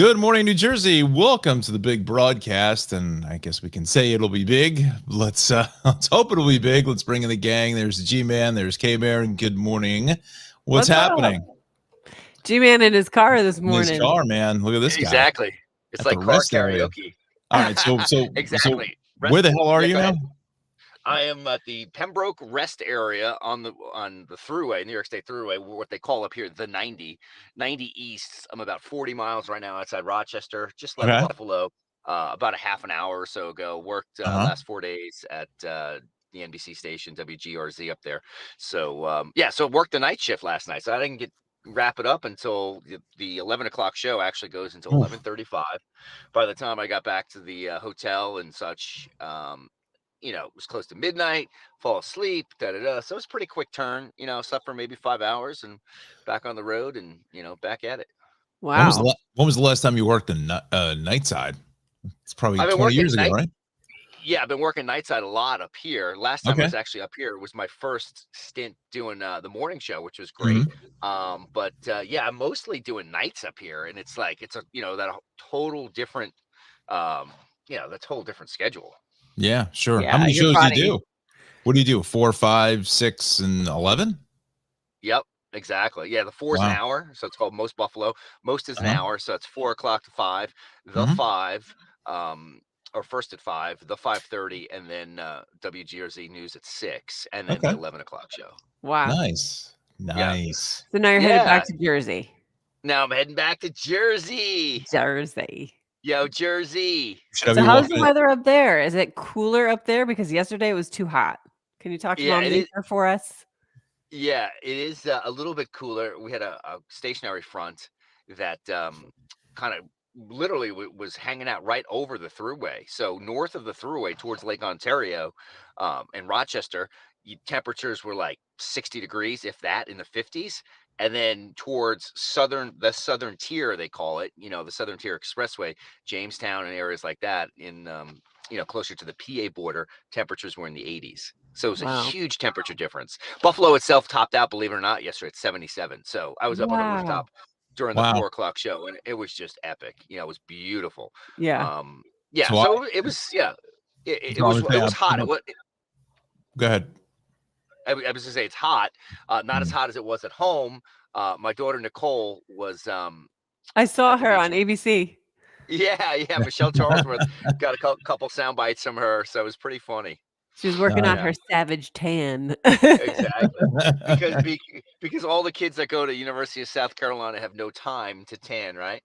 Good morning, New Jersey. Welcome to the big broadcast, and I guess we can say it'll be big. Let's let's hope it'll be big. Let's bring in the gang. There's G-Man, there's K-Bear, good morning. What's happening? G-Man in his car this In his morning. car, man. Look at this guy. Exactly. It's At like the car rest area. karaoke. All right, so Exactly. where the hell are you go now? ahead. I am at the Pembroke rest area on the Thruway, New York State Thruway, what they call up here the 90 East. I'm about 40 miles right now outside Rochester. Just left Okay. Buffalo about a half an hour or so ago. Worked last 4 days at the NBC station WGRZ up there. So so worked the night shift last night. So I didn't wrap it up until the 11 o'clock show actually goes until 11:35. By the time I got back to the hotel and such, it was close to midnight, fall asleep, So it was a pretty quick turn, slept for maybe 5 hours and back on the road and, back at it. Wow. When was the last time you worked the night side? It's probably 20 years ago, right? Yeah, I've been working night side a lot up here. Last time I was actually up here was my first stint doing the morning show, which was great. But I'm mostly doing nights up here, and it's like that total different that's whole different schedule. Yeah, sure. Yeah, how many shows do you do? What do you do? 4, 5, 6, and 11? Yep, exactly. Yeah, the 4 is an hour, so it's called Most Buffalo. Most is an hour, so it's 4 o'clock to 5. The 5, or first at 5, the 5:30, and then WGRZ News at 6, and then the 11 o'clock show. Wow. Nice. Yeah. So now you're headed back to Jersey. Now I'm heading back to Jersey. Yo, Jersey. So how's the weather up there? Is it cooler up there? Because yesterday it was too hot. Can you talk to Mom Nature for us? Yeah, it is a little bit cooler. We had a stationary front that kind of literally was hanging out right over the Thruway. So north of the Thruway towards Lake Ontario and Rochester, temperatures were like 60 degrees, if that, in the 50s. And then towards the southern tier, they call it, the Southern Tier Expressway, Jamestown and areas like that in, closer to the PA border, temperatures were in the 80s. So it was a huge temperature difference. Buffalo itself topped out, believe it or not, yesterday at 77. So I was up on the rooftop during the 4 o'clock show, and it was just epic. It was beautiful. Yeah. So it was, it was hot. Go ahead. I was going to say it's hot, not as hot as it was at home. My daughter Nicole was. I saw her on ABC. Yeah, Michelle Charlesworth got a couple sound bites from her, so it was pretty funny. She was working on her savage tan. Exactly, because all the kids that go to University of South Carolina have no time to tan, right?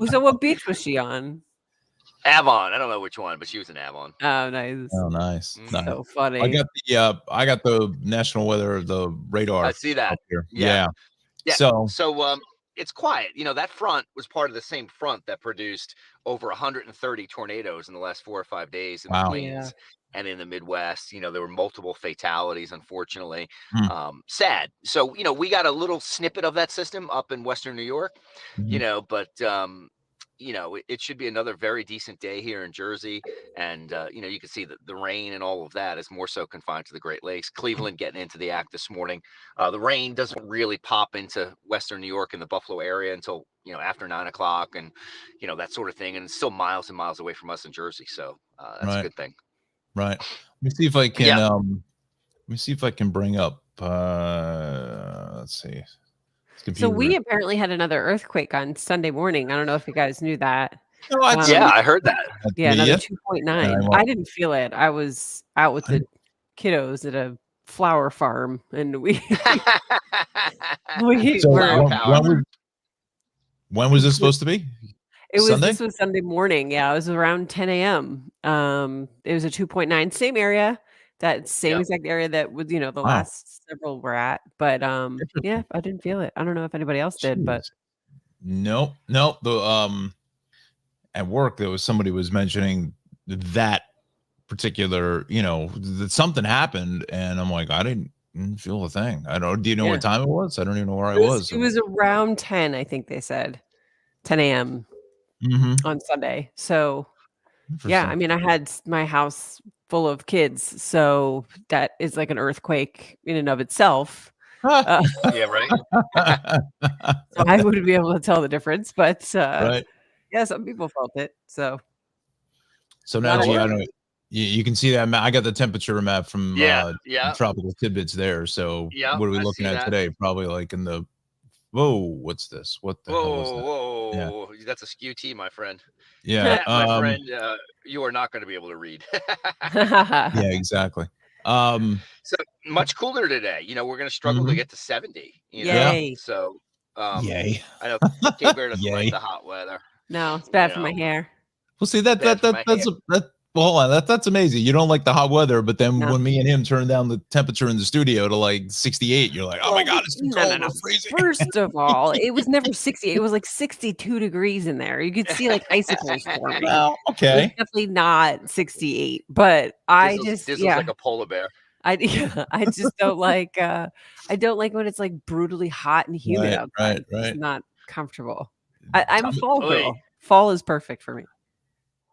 So what beach was she on? Avon. I don't know which one, but she was in Avon. Oh, nice. Oh, nice. So funny. I got the national weather, the radar. I see that. Here. Yeah. So it's quiet. That front was part of the same front that produced over 130 tornadoes in the last 4 or 5 days in the Plains and in the Midwest. There were multiple fatalities, unfortunately. Sad. So, we got a little snippet of that system up in Western New York, but it should be another very decent day here in Jersey. And, you can see that the rain and all of that is more so confined to the Great Lakes. Cleveland getting into the act this morning. The rain doesn't really pop into Western New York and the Buffalo area until, after 9 o'clock and, that sort of thing. And it's still miles and miles away from us in Jersey. So that's a good thing. Right. Let me see if I can, bring up, let's see. So we apparently had another earthquake on Sunday morning. I don't know if you guys knew that. I heard that. Yeah, another 2.9. I didn't feel it. I was out with the kiddos at a flower farm, and we when was this supposed to be? This was Sunday morning. Yeah, it was around 10 a.m. It was a 2.9, same area. That same exact area that was, the last several were at. But I didn't feel it. I don't know if anybody else did, but no. The at work there was somebody was mentioning that particular, that something happened, and I'm like, I didn't feel a thing. I don't. Do you know what time it was? I don't even know where I was. It was around 10, I think they said, 10 a.m. On Sunday. So yeah, I mean, I had my house full of kids, so that is like an earthquake in and of itself. Yeah, right. So I wouldn't be able to tell the difference, but Right. yeah, some people felt it. So So Not now, G, I everyone. don't. You can see that map. I got the temperature map from Yeah, yeah, Tropical Tidbits there. So yeah. what are we I looking see at that. today? Probably like in the. Whoa, what's this? What the hell is Whoa, that? Yeah. whoa, that's a skew T, my friend. Yeah. That, my friend, you are not going to be able to read. Yeah, exactly. So much cooler today. We're going to struggle to Mhm. get to 70. Yeah. Yay. So Yay. I know Cape Bear doesn't like Yay. the hot weather. No, it's You bad for my know, hair. Well, see that bad that for that my hair. that's that. Well, hold on. That's amazing. You don't like the hot weather, but then No. when me and him turn down the temperature in the studio to like 68, you're like, oh my god, it's too cold. We're freezing. First of all, it was never 60. It was like 62 degrees in there. You could see like icicles forming. Well, It was okay. definitely not 68. But I just Dizzle's like a polar bear. I just don't like I don't like when it's like brutally hot and humid Right, outside. right. It's not comfortable. I'm a Tommy, fall Oy. girl. Fall is perfect for me.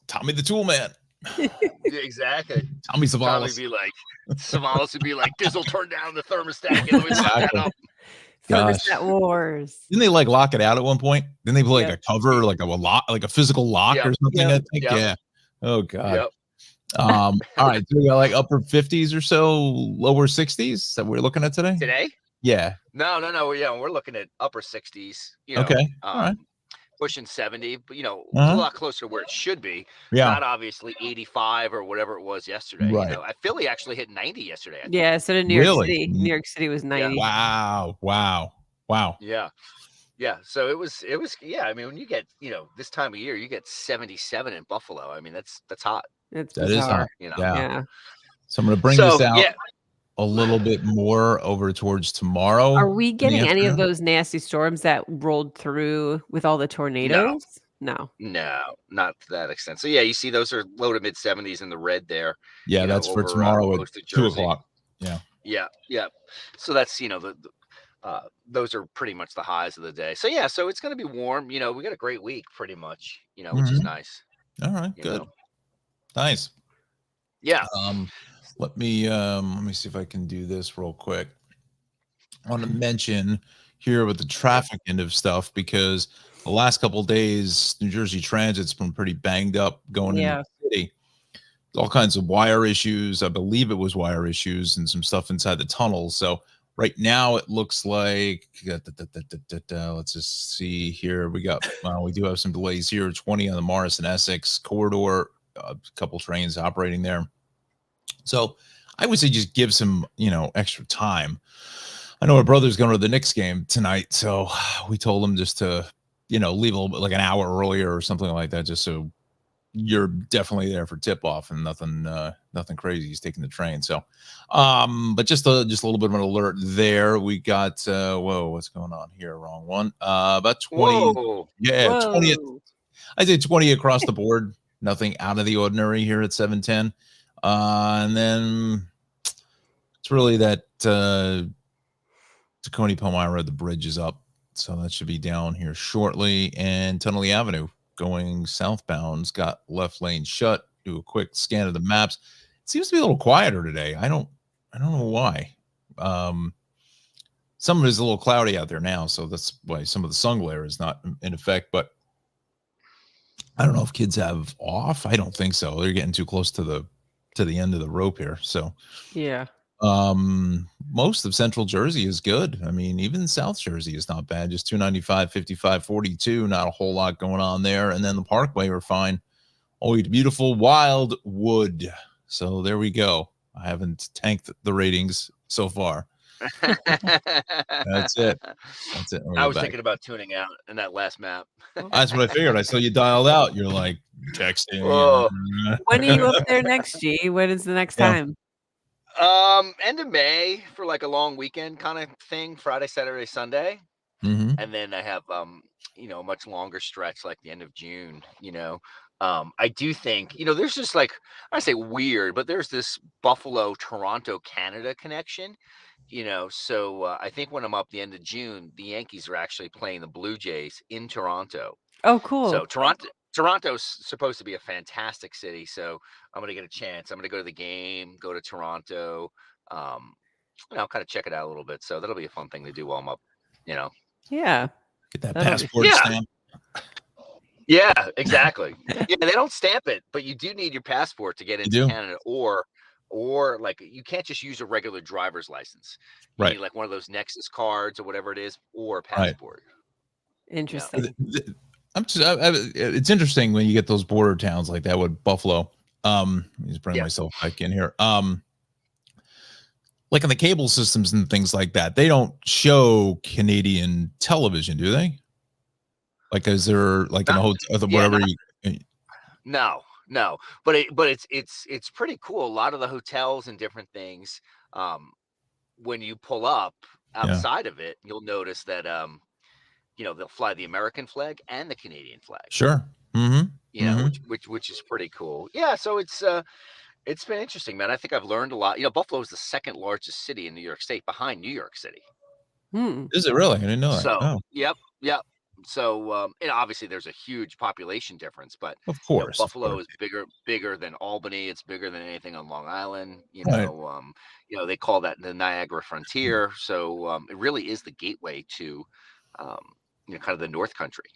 Tommy the Tool Man. Yeah, exactly. Tommy Tommy Savalas. be like, Savalas would be like, Dizzle, turn down the thermostat. Let me lock that Exactly. up. Gosh. Thermostat wars. Didn't they like lock it out at one point? Didn't they put like Yep. a cover, like a lock, like a physical lock Yep. or something? Yep. I think. Yep. Yeah. Oh god. Yep. All right. So we got like upper 50s or so, lower 60s that we're looking at today. Today? Yeah. No. Yeah, we're looking at upper 60s. Okay. All right. Pushing 70, but it's Uh-huh. a lot closer to where it should be. Yeah. Not obviously 85 or whatever it was yesterday. Right. Philly actually hit 90 yesterday. I think. Yeah, so did New York Really? City. New York City was 90. Wow. Yeah. Yeah. So it was, yeah. I mean, when you get, this time of year, you get 77 in Buffalo. I mean, that's hot. It's That is bizarre. hot. Yeah. Yeah. So I'm going to bring this out a little bit more over towards tomorrow. Are we getting any of afternoon. those nasty storms that rolled through with all the tornadoes? No. No, not to that extent. So yeah, you see those are low to mid 70s in the red there. Yeah, that's for over, tomorrow at most of 2 Jersey. o'clock. Yeah. Yeah. So that's those are pretty much the highs of the day. So yeah, so it's going to be warm. We got a great week, pretty much. Which is nice. All right, good, nice. Yeah. Let me see if I can do this real quick. I want to mention here with the traffic end of stuff because the last couple of days, New Jersey Transit's been pretty banged up going into the city. All kinds of wire issues. I believe it was wire issues and some stuff inside the tunnels. So right now it looks like let's just see here. We do have some delays here. 20 on the Morris and Essex corridor. A couple trains operating there. So I would say just give some, extra time. I know our brother's going to the Knicks game tonight, so we told him just to, leave a little bit, like an hour earlier or something like that, just so you're definitely there for tip off and nothing crazy. He's taking the train. So, but just a little bit of an alert there. We got, what's going on here? Wrong one. About 20. Whoa. Yeah. 20. I'd say 20 across the board. Nothing out of the ordinary here at 710. And then it's really that, Tacony Palmyra, the bridge is up. So that should be down here shortly. And Tunnelly Avenue going southbound's got left lane shut. Do a quick scan of the maps. It seems to be a little quieter today. I don't know why. Some of it is a little cloudy out there now, so that's why some of the sun glare is not in effect. But I don't know if kids have off. I don't think so. They're getting too close to the end of the rope here. So yeah. Most of Central Jersey is good. I mean, even South Jersey is not bad. Just 295, 55, 42. Not a whole lot going on there. And then the Parkway, we're fine. Oh, beautiful Wildwood. So there we go. I haven't tanked the ratings so far. That's it. I was thinking about tuning out in that last map. That's what I figured. I saw you dialed out. You're like texting. When are you up there next, G? When is the next time? End of May for like a long weekend kind of thing. Friday, Saturday, Sunday. And then I have a much longer stretch like the end of June. I do think there's just like, I say weird, but there's this Buffalo, Toronto, Canada connection. So I think when I'm up the end of June, the Yankees are actually playing the Blue Jays in Toronto. Oh, cool. So Toronto's supposed to be a fantastic city, so I'm gonna get a chance. I'm gonna go to the game, go to Toronto, kind of check it out a little bit. So that'll be a fun thing to do while I'm up. Yeah. Get that That'll be- passport Yeah. stamp. Yeah, exactly. Yeah, they don't stamp it, but you do need your passport to get into do? Canada, or like you can't just use a regular driver's license. You Right. need like one of those Nexus cards or whatever it is, or a Right. passport. Interesting. It's interesting when you get those border towns like that with Buffalo. Let me just bring Yeah. myself back in here. Like on the cable systems and things like that, they don't show Canadian television, do they? Like, is there like in a hotel, whatever? No, but it's pretty cool. A lot of the hotels and different things, when you pull up outside of it, you'll notice that they'll fly the American flag and the Canadian flag. Sure. Mm-hmm. Which is pretty cool. Yeah, so it's been interesting, man. I think I've learned a lot. Buffalo is the second largest city in New York State, behind New York City. Is it really? I didn't know that. So, yep. So, obviously there's a huge population difference, but of course, Buffalo is bigger than Albany. It's bigger than anything on Long Island. They call that the Niagara Frontier. So, it really is the gateway to, kind of the North Country.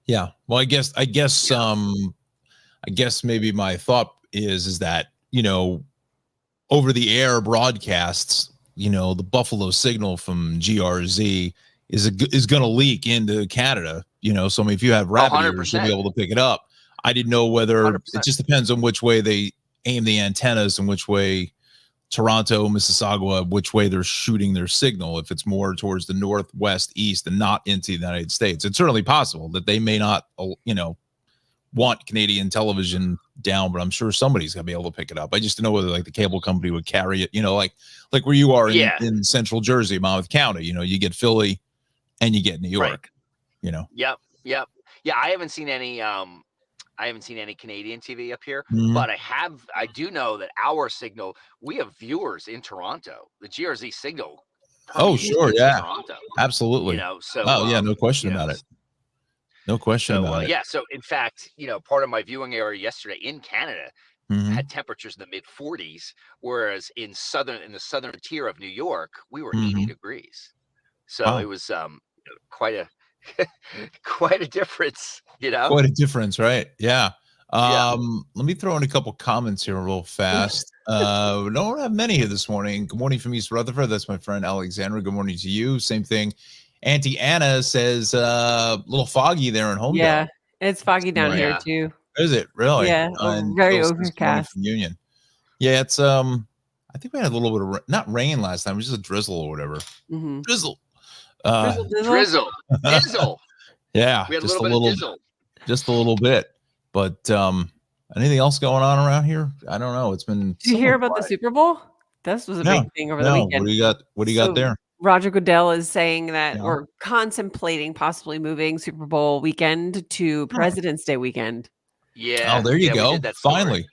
Yeah. Well, I guess maybe my thought is that, over the air broadcasts, the Buffalo signal from GRZ is going to leak into Canada, so I mean, if you have rabbit ears, you'll be able to pick it up. I didn't know whether 100%. It just depends on which way they aim the antennas and which way Toronto, Mississauga, which way they're shooting their signal. If it's more towards the northwest, east, and not into the United States, it's certainly possible that they may not, want Canadian television down, but I'm sure somebody's gonna be able to pick it up. I just don't know whether like the cable company would carry it, like where you are in central Jersey, Monmouth County, you get Philly and you get New York, Yep. Yeah. I haven't seen any Canadian TV up here, but I do know that our signal, we have viewers in Toronto. The GRZ signal. Oh, sure. Yeah. Toronto. Absolutely. No question about it. No question about it. Yeah. So in fact, part of my viewing area yesterday in Canada had temperatures in the mid 40s, whereas in the southern tier of New York, we were 80 degrees. So it was quite a difference, Quite a difference, right? Yeah. Let me throw in a couple comments here real fast. Don't have many here this morning. Good morning from East Rutherford. That's my friend Alexandra. Good morning to you. Same thing. Auntie Anna says a little foggy there in Homedale. Yeah, it's foggy down here too. Is it really? Yeah, very overcast. From Union. Yeah, it's I think we had a little bit of not rain last time. It was just a drizzle or whatever. Drizzle. Drizzle. Yeah, we had just a little bit of drizzle. Just a little bit. But anything else going on around here? I don't know. It's been. Did you hear about the Super Bowl? This was a big thing over the weekend. What do you got there? Roger Goodell is saying that we're contemplating possibly moving Super Bowl weekend to President's Day weekend. Yeah. Oh, there you go. Finally,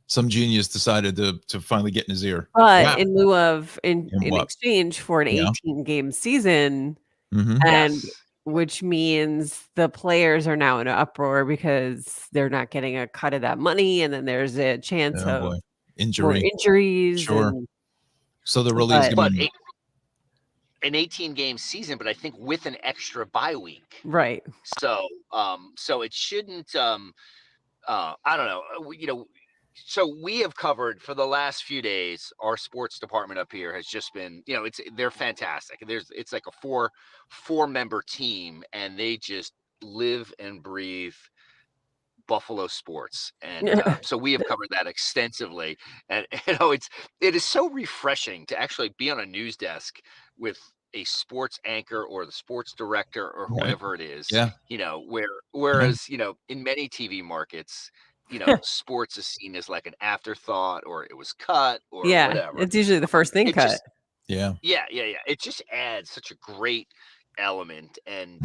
some genius decided to finally get in his ear. But in lieu of in exchange for an 18-game season, and which means the players are now in an uproar because they're not getting a cut of that money, and then there's a chance of more injuries. Sure. So they're really an 18-game season, but I think with an extra bye week. Right. So it shouldn't. I don't know. So we have covered for the last few days. Our sports department up here has just been, they're fantastic. It's like a four-member team, and they just live and breathe Buffalo sports, and so we have covered that extensively. And it is so refreshing to actually be on a news desk with a sports anchor or the sports director or whoever it is. Yeah. Whereas in many TV markets, sports is seen as like an afterthought, or it was cut, or whatever. It's usually the first thing cut. Yeah. It just adds such a great element, and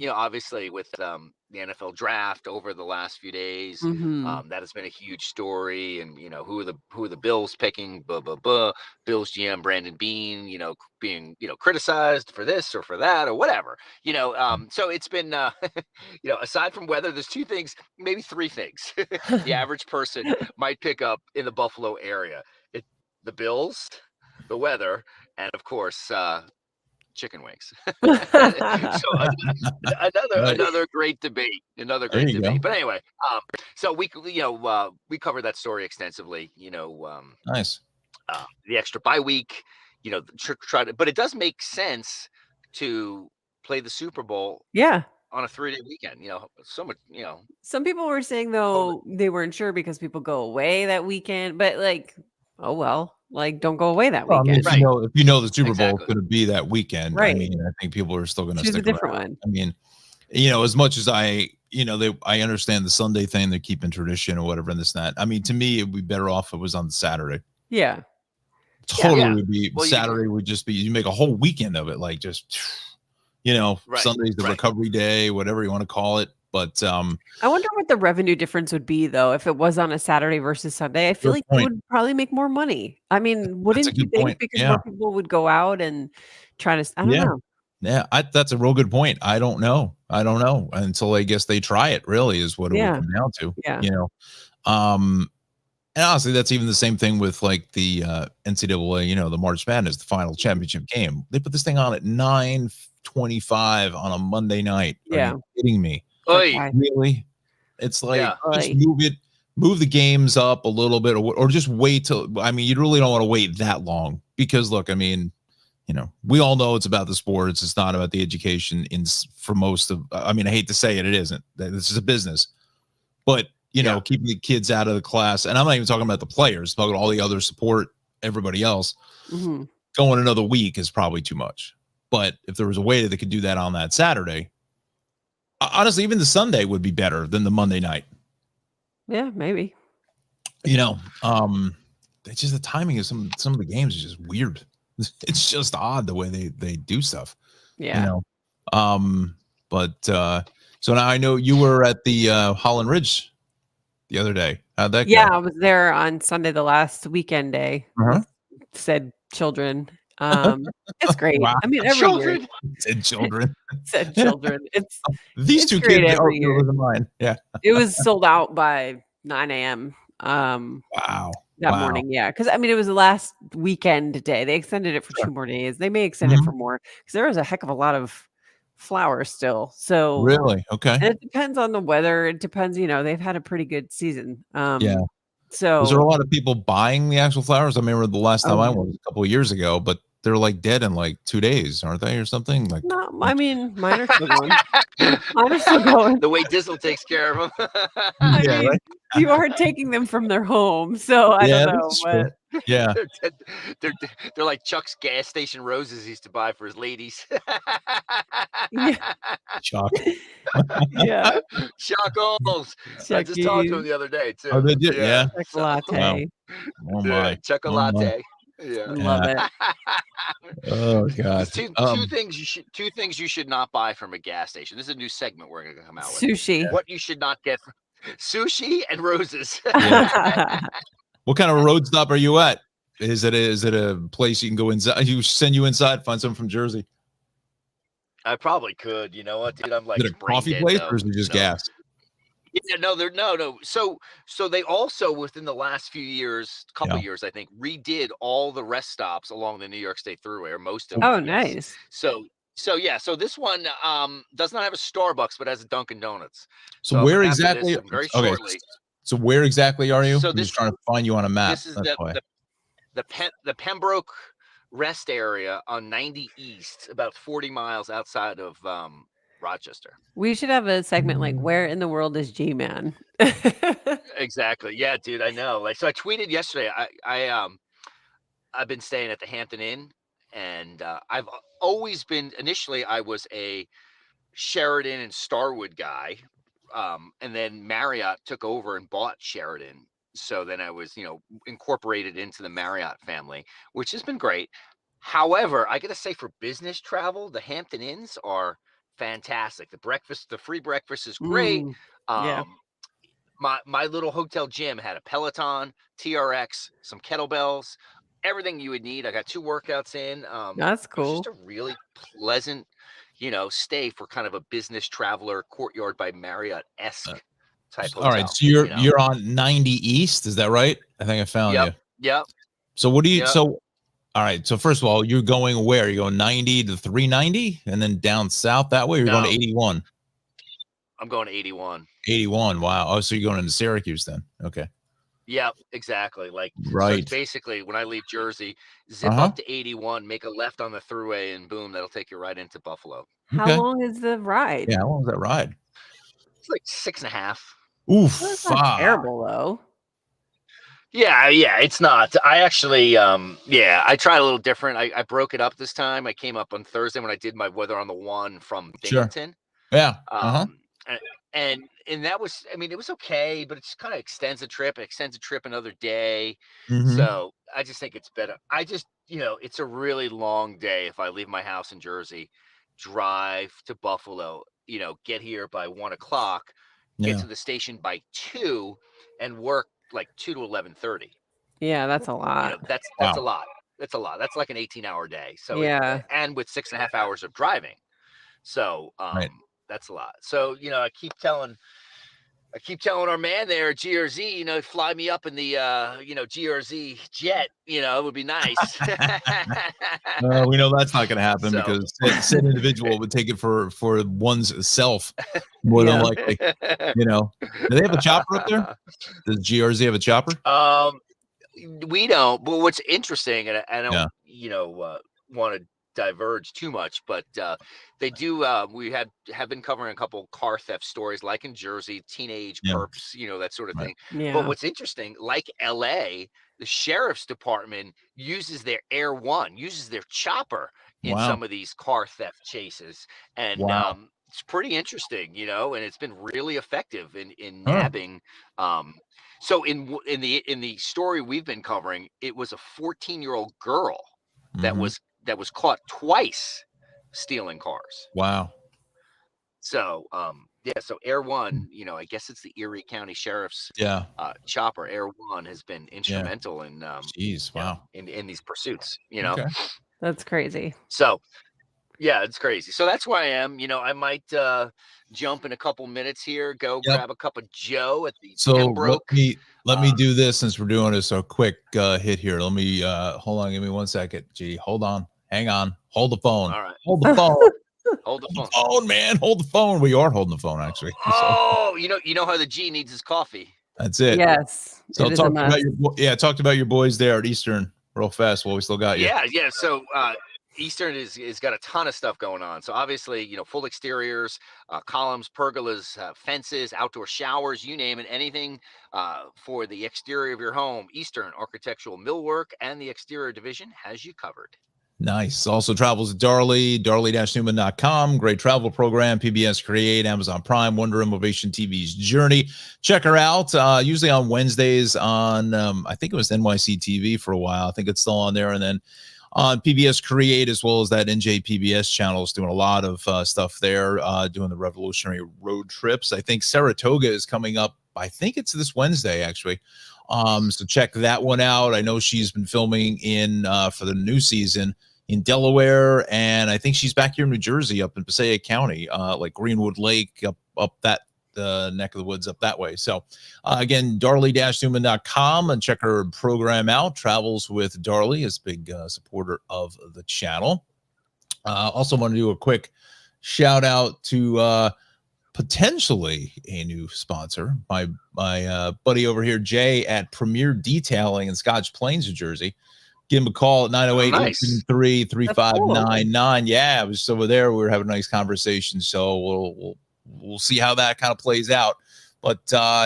obviously with the NFL draft over the last few days, that has been a huge story. And who are the Bills picking? Bills GM Brandon Beane, being criticized for this or for that or whatever. So it's been aside from weather, there's two things, maybe three things the average person might pick up in the Buffalo area: the Bills, the weather, and of course, chicken wings. So another great debate. Another There great you debate. go. But anyway, so we covered that story extensively. Nice. The extra bye week. Try to, but it does make sense to play the Super Bowl Yeah. on a 3-day weekend. So much. Some people were saying though they weren't sure because people go away that weekend, but like, oh well, like don't go away that Well, I mean, weekend. if you know the Super Bowl is Exactly. going to be that weekend, I Right. mean, I think people are still going to Choose a stick different around. one. I mean, as much as I understand the Sunday thing, they're keeping tradition or whatever and this and that. I mean, to me, it'd be better off if it was on Saturday. Yeah. Totally Yeah. would be. Well, Saturday would just be, you make a whole weekend of it, like just, Right, Sunday's the right. recovery day, whatever you want to call it. But I wonder what the revenue difference would be though if it was on a Saturday versus Sunday. I feel Good like point. you would probably make more money. I mean, That's a wouldn't you good think? point. Because Yeah. more people would go out and try to. I don't Yeah. know. Yeah, that's a real good point. I don't know until I guess they try it. Really, is what it Yeah. would come down to. Yeah. And honestly, that's even the same thing with like the NCAA. The March Madness, the final championship game. They put this thing on at 9:25 on a Monday night. Yeah. Are you kidding me? Oy. Why? Really? It's like Yeah. just Oy. move the games up a little bit, or just wait till. I mean, you really don't want to wait that long because look, I mean. We all know it's about the sports. It's not about the education for most of, I mean, I hate to say it, it isn't. This is a business, but keeping the kids out of the class. And I'm not even talking about the players, I'm talking about all the other support, everybody else. Mm-hmm. Going another week is probably too much. But if there was a way that they could do that on that Saturday, honestly, even the Sunday would be better than the Monday night. Yeah, maybe. It's just the timing of some of the games is just weird. It's just odd the way they do stuff. Yeah. But so now I know you were at the Holland Ridge the other day. How'd that Yeah, go? I was there on Sunday, the last weekend day. Uh-huh. Said children. It's great. Wow. I mean, every Children. year Said children. said children. These it's two great kids every year. of mine. Yeah. It was sold out by 9 a.m. Wow. That Wow. morning, yeah, because I mean, it was the last weekend day. They extended it for 2 more days. They may extend Mm-hmm. it for more because there was a heck of a lot of flowers still. So Really? Okay. and it depends on the weather. It depends, they've had a pretty good season. Yeah. So Was there a lot of people buying the actual flowers? I remember the last time I went was a couple of years ago, but they're like dead in like 2 days, aren't they, or something? Like, no, I mean, mine are still going. Mine are still going. The way Dizzle takes care of them. I yeah, mean, right? you are taking them from their home, so I Yeah, don't know. that's true. But Yeah. They're like Chuck's gas station roses he used to buy for his ladies. Yeah. Chuck. Yeah, Chuckles. I just talked to him the other day too. Oh, they did? Yeah. chocolate. Oh my. Chocolate. Yeah. Love it. Oh god. Two things you should not buy from a gas station. This is a new segment we're gonna come out with. Sushi. What you should not get from sushi and roses. What kind of road stop are you at? Is it a place you can go inside? You send you inside, find someone from Jersey. I probably could. You know what, dude? I'm like Is it a brain coffee dead, place though. or is it just No. gas? Yeah, no. So they also within the last few years, couple Yeah. years, I think, redid all the rest stops along the New York State Thruway, or most of them. Oh, at least. nice. So this one does not have a Starbucks, but has a Dunkin' Donuts. So where after this, exactly? and very Okay. shortly, So where exactly are you? So I'm this- just trying to find you on a map. this is That's why. the Pembroke Rest area on 90 East, about 40 miles outside of Rochester. We should have a segment like "Where in the world is G-Man?" Exactly. Yeah, dude. I know. Like, so I tweeted yesterday. I've been staying at the Hampton Inn, and I've always been. Initially, I was a Sheraton and Starwood guy, and then Marriott took over and bought Sheraton. So then I was, incorporated into the Marriott family, which has been great. However, I got to say, for business travel, the Hampton Inns are fantastic. The free breakfast is great. Mm, yeah. My little hotel gym had a Peloton, TRX, some kettlebells, everything you would need. I got 2 workouts in. That's It was cool. just a really pleasant, stay for kind of a business traveler Courtyard by Marriott-esque type hotel. All right. So you're on 90 East, is that right? I think I found you. Yep. So what do you? Yep. So All right. So first of all, you're going where? You're going 90 to 390 and then down south that way? You're going to 81. I'm going to 81. 81. Wow. Oh, so you're going into Syracuse then. Okay. Yep, exactly. Like, right. So it's basically when I leave Jersey, zip up to 81, make a left on the thruway, and boom, that'll take you right into Buffalo. How long is the ride? Yeah, how long is that ride? It's like 6.5. Oof. That's not terrible though. Yeah, it's not. I actually, I tried a little different. I broke it up this time. I came up on Thursday when I did my Weather on the One from Binghamton. Sure. Yeah. And that was, I mean, it was okay, but it just kind of extends the trip. It extends the trip another day. Mm-hmm. So I just think it's better. I just, it's a really long day if I leave my house in Jersey, drive to Buffalo, get here by 1 o'clock, get to the station by 2, and work like 2 to 11:30. Yeah, that's a lot. That's a lot. That's a lot. That's like an 18-hour day. So and with 6.5 hours of driving. So that's a lot. So I keep telling our man there at GRZ, fly me up in the GRZ jet. It would be nice. We know that's not going to happen because said individual would take it for one's self more than likely. Do they have a chopper up there? Does GRZ have a chopper? We don't. But what's interesting, and I don't, want to diverge too much, but they do. We have been covering a couple car theft stories, like in Jersey, teenage perps, that sort of thing. Yeah. But what's interesting, like LA, the sheriff's department uses their Air One, uses their chopper in some of these car theft chases, and it's pretty interesting, and it's been really effective in nabbing. So in the story we've been covering, it was a 14-year-old girl that was caught twice stealing cars. Wow. So so Air One, I guess it's the Erie County Sheriff's chopper. Air One has been instrumental in in these pursuits, Okay. That's crazy. So it's crazy. So that's where I am. I might jump in a couple minutes here, go grab a cup of Joe at the Pembroke. Let me do this since we're doing this. A quick hit here. Let me hold on. Give me 1 second. Gee, hold on. Hang on. Hold the phone. All right. Hold the phone. Hold the phone, man. Hold the phone. We are holding the phone, actually. Oh, you know how the G needs his coffee. That's it. Yes. So talk about your boys there at Eastern real fast while we still got you. Yeah. So Eastern is got a ton of stuff going on. So obviously, full exteriors, columns, pergolas, fences, outdoor showers, you name it, anything for the exterior of your home. Eastern Architectural Millwork and the exterior division has you covered. Nice. Also travels with Darley-Newman.com. Great travel program, PBS Create, Amazon Prime, Wonder Innovation TV's Journey. Check her out. Usually on Wednesdays on, I think it was NYC TV for a while. I think it's still on there. And then on PBS Create, as well as that NJPBS channel, is doing a lot of stuff there, doing the revolutionary road trips. I think Saratoga is coming up. I think it's this Wednesday, actually. So check that one out. I know she's been filming in for the new season in Delaware, and I think she's back here in New Jersey, up in Passaic County, like Greenwood Lake, up that neck of the woods up that way. So again, Darley-Newman.com, and check her program out. Travels with Darley is a big supporter of the channel. Also want to do a quick shout out to potentially a new sponsor, my buddy over here, Jay at Premier Detailing in Scotch Plains, New Jersey. Give him a call at 908-873-3599. Yeah, I was over there. We were having a nice conversation. So we'll see how that kind of plays out. But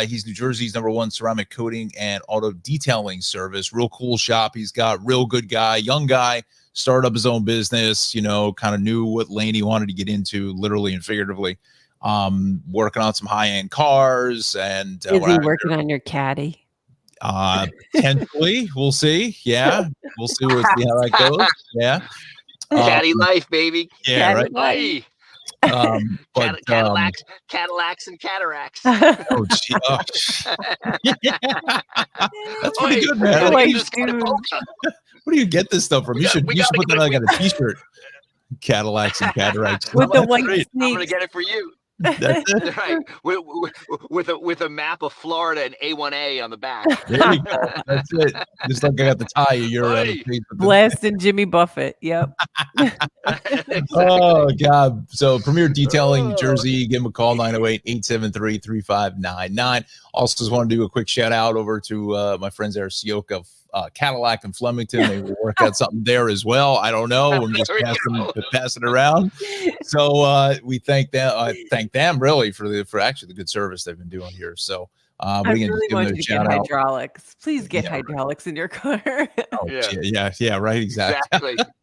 he's New Jersey's #1 ceramic coating and auto detailing service. Real cool shop. He's got real good guy, young guy, started up his own business, kind of knew what lane he wanted to get into, literally and figuratively. Working on some high-end cars. And is he working on your caddy? Potentially, we'll see. Yeah, we'll see how that goes. Yeah, caddy life, baby. Yeah, caddy right. Life. Cadillacs and cataracts. Oh, gee, that's pretty good, man. Where do you get this stuff from? You should put that like on a t-shirt. Cadillacs and cataracts. With the white sneaks. I'm gonna get it for you. That's it. Right, with a map of Florida and A1A on the back. There you go. That's it. Just like I got the tie of your Hey. Blasting Jimmy Buffett. Yep. Oh God. So Premier Detailing New Jersey, give them a call 908-873-3599. Also just want to do a quick shout out over to my friends there, Sioka Cadillac in Flemington. They will work out something there as well. I don't know. I'm just passing it around. So we thank them really for actually the good service they've been doing here. So I but again, really just give them want a you to shout get out. hydraulics. Please get hydraulics in your car. Oh, Yeah. yeah, right, exactly. Exactly.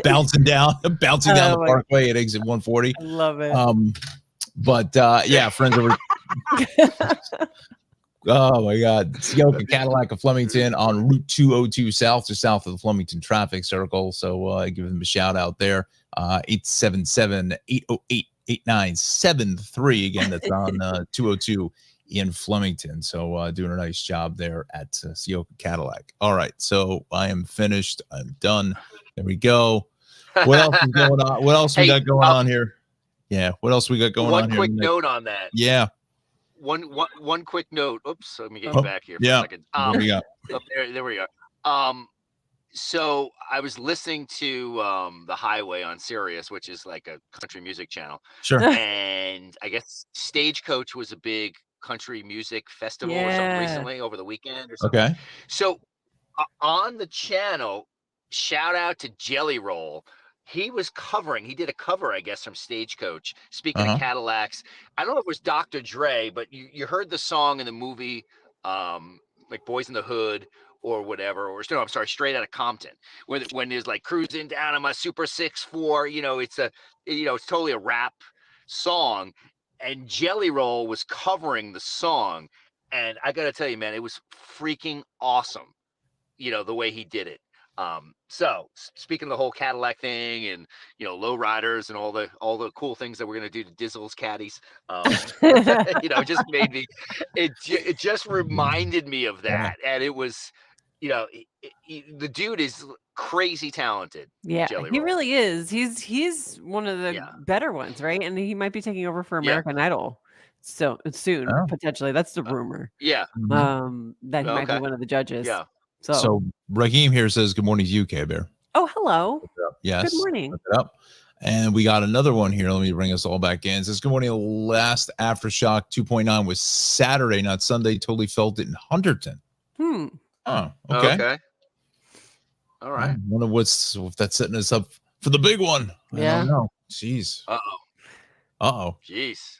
bouncing down Oh, the my parkway at exit 140. I love it. But yeah, friends over. Oh my God, Sioka Cadillac of Flemington on Route 202 South, just south of the Flemington traffic circle. So give them a shout out there. 877-808-8973. Again, that's on 202 in Flemington. So doing a nice job there at Sioka Cadillac. All right, so I am finished. I'm done. There we go. What else is going on? What else we got going on here? Yeah, what else we got going on One here? quick note on that. Yeah. One quick note. Oops, let me get Oh, you back here for yeah. a second. What we got? There we go. So I was listening to the Highway on Sirius, which is like a country music channel, Sure. and I guess Stagecoach was a big country music festival or something Yeah. recently over the weekend or something. Okay. So on the channel, shout out to Jelly Roll. He did a cover, I guess, from Stagecoach. Speaking of Cadillacs, I don't know if it was Dr. Dre, but you heard the song in the movie, like Boys in the Hood or whatever, or no, I'm sorry, Straight Outta Compton, when there's like cruising down on my Super 6.4, it's totally a rap song, and Jelly Roll was covering the song, and I gotta tell you, man, it was freaking awesome. The way he did it. So speaking of the whole Cadillac thing and low riders and all the cool things that we're gonna do to Dizzle's caddies, it just reminded me of that, and it was, the dude is crazy talented. Yeah, Jelly he Roll. really is. He's one of the better ones, right? And he might be taking over for American Idol soon, potentially. That's the rumor. Yeah. That he might be one of the judges. Yeah. So Raheem here says, "Good morning to you, K-Bear." Oh, hello. Yes. Good morning. Look it up. And we got another one here. Let me bring us all back in. It says, "Good morning. Last Aftershock 2.9 was Saturday, not Sunday. Totally felt it in Hunterton." Oh, okay. All right. I wonder if that's setting us up for the big one. Yeah. I don't know. Jeez. Uh-oh. Jeez.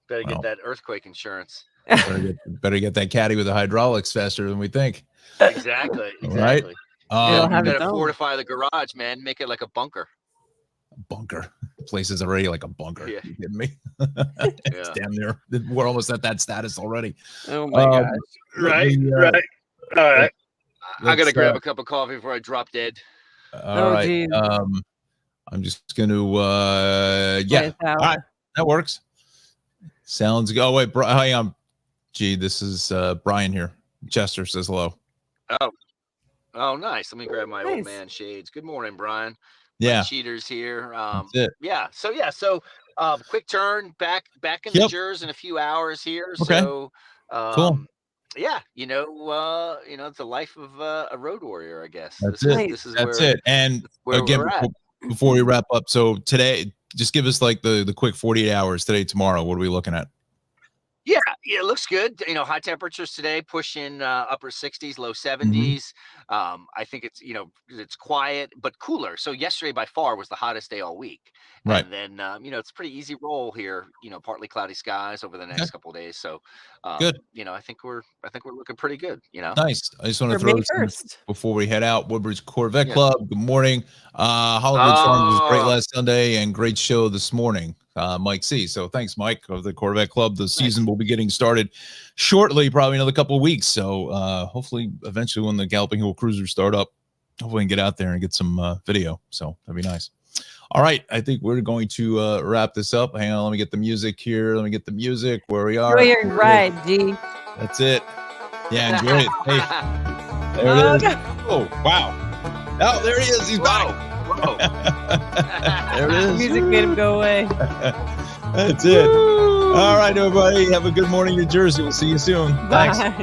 Better get that earthquake insurance. Better get that caddy with the hydraulics faster than we think. Exactly. Right? You have gotta it fortify the garage, man. Make it like a bunker. Bunker. The place is already like a bunker. Yeah. You kidding me? It's damn near. We're almost at that status already. Oh my gosh. Right. All right. I gotta grab a cup of coffee before I drop dead. All right. Geez. I'm just gonna all right. That works. Sounds good. Oh wait, hang on. Gee, this is Brian here. Chester says hello. Oh, nice. Let me grab my old man shades. Good morning, Brian. Yeah. Cheaters here. That's it. Yeah. So quick turn back in the Jers in a few hours here. Okay. So Cool. Yeah, it's the life of a road warrior, I guess. That's That's it. And again, before we wrap up, so today, just give us like the quick 48 hours today, tomorrow. What are we looking at? Yeah, it looks good. High temperatures today, pushing upper 60s, low 70s. I think it's quiet but cooler. So yesterday by far was the hottest day all week. Right. And then it's a pretty easy roll here. Partly cloudy skies over the next couple of days. So good. I think we're looking pretty good. Nice. I just want to throw this in before we head out. Woodbridge Corvette Club. Good morning. Hollywood Farms was great last Sunday and great show this morning. Mike C. So thanks, Mike, of the Corvette Club. The season will be getting started shortly, probably another couple of weeks. So hopefully, eventually, when the Galloping Hill Cruisers start up, hopefully we can get out there and get some video. So that'd be nice. All right, I think we're going to wrap this up. Hang on, let me get the music here. Let me get the music where we are. Enjoy your ride, G. That's it. Yeah, enjoy it. Hey, there it is. Oh, wow. Oh, there he is. He's back. Whoa. There it is. Music made him go away. That's it. All right, everybody. Have a good morning, New Jersey. We'll see you soon. Thanks. Bye.